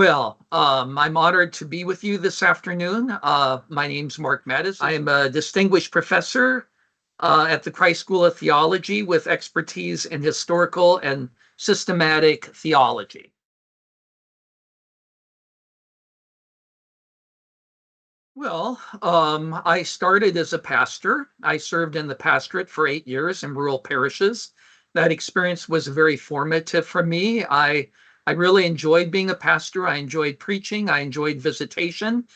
I'm honored to be with you this afternoon. My name's Mark Mattis. I am a distinguished professor at the Christ School of Theology with expertise in historical and systematic theology. I started as a pastor. I served in the pastorate for 8 years in rural parishes. That experience was very formative for me. I really enjoyed being a pastor. I enjoyed preaching. I enjoyed visitation,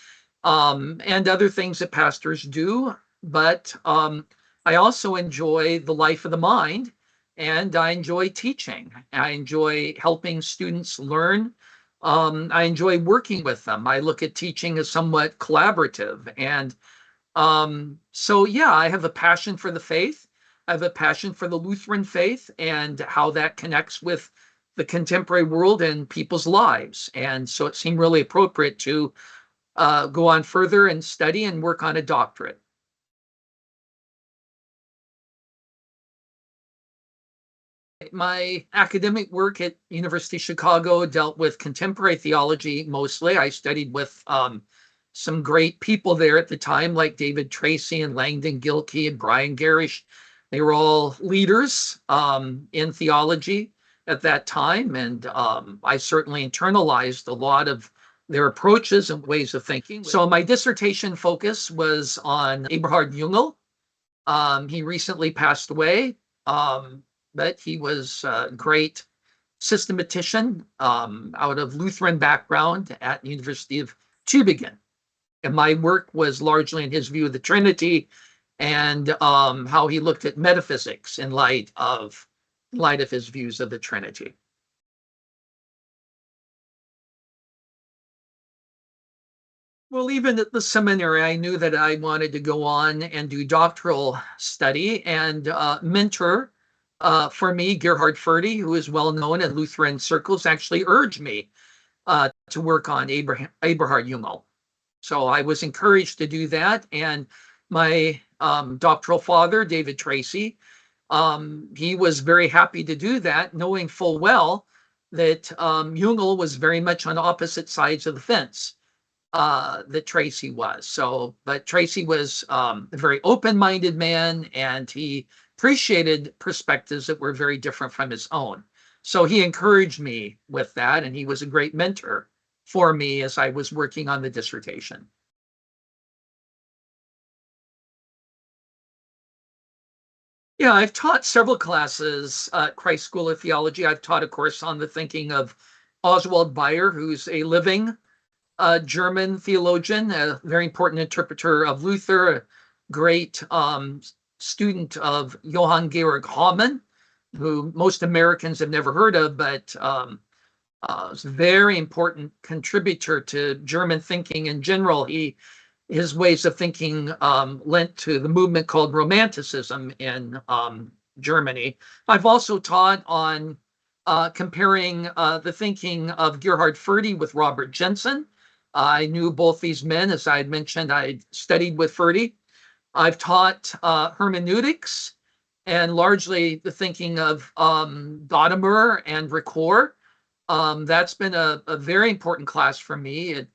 and other things that pastors do. But I also enjoy the life of the mind, and I enjoy teaching. I enjoy helping students learn. I enjoy working with them. I look at teaching as somewhat collaborative. And I have a passion for the faith. I have a passion for the Lutheran faith and how that connects with the contemporary world and people's lives. And so it seemed really appropriate to go on further and study and work on a doctorate. My academic work at University of Chicago dealt with contemporary theology mostly. I studied with some great people there at the time, like David Tracy and Langdon Gilkey and Brian Garish. They were all leaders in theology at that time, and I certainly internalized a lot of their approaches and ways of thinking. So my dissertation focus was on Gerhard Forde. He recently passed away, but he was a great systematician out of Lutheran background at University of Tübingen. And my work was largely in his view of the Trinity and how he looked at metaphysics in light of his views of the Trinity. Well, even at the seminary, I knew that I wanted to go on and do doctoral study, and mentor for me, Gerhard Forde, who is well known in Lutheran circles, actually urged me to work on Gerhard Forde. So I was encouraged to do that, and my doctoral father, David Tracy, he was very happy to do that, knowing full well that Forde was very much on opposite sides of the fence that Tracy was. But Tracy was a very open-minded man, and he appreciated perspectives that were very different from his own. So he encouraged me with that, and he was a great mentor for me as I was working on the dissertation. Yeah, I've taught several classes at Christ School of Theology. I've taught a course on the thinking of Oswald Bayer, who's a living German theologian, a very important interpreter of Luther, a great student of Johann Georg Hamann, who most Americans have never heard of, but is a very important contributor to German thinking in general. His ways of thinking lent to the movement called Romanticism in Germany. I've also taught on comparing the thinking of Gerhard Forde with Robert Jenson. I knew both these men. As I had mentioned, I studied with Forde. I've taught hermeneutics and largely the thinking of Gadamer and Ricoeur. That's been a very important class for me.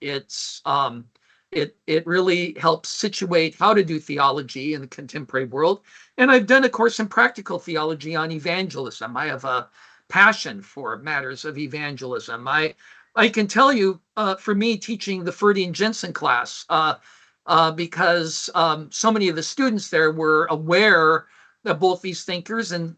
It really helps situate how to do theology in the contemporary world. And I've done a course in practical theology on evangelism. I have a passion for matters of evangelism. I can tell you, for me, teaching the Forde and Jenson class, because so many of the students there were aware of both these thinkers, and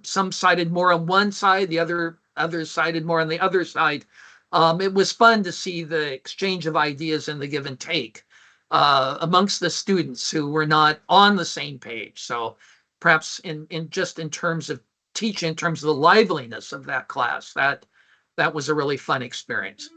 some sided more on one side, the others sided more on the other side. It was fun to see the exchange of ideas and the give and take amongst the students who were not on the same page. So perhaps in terms of teaching, in terms of the liveliness of that class, that was a really fun experience.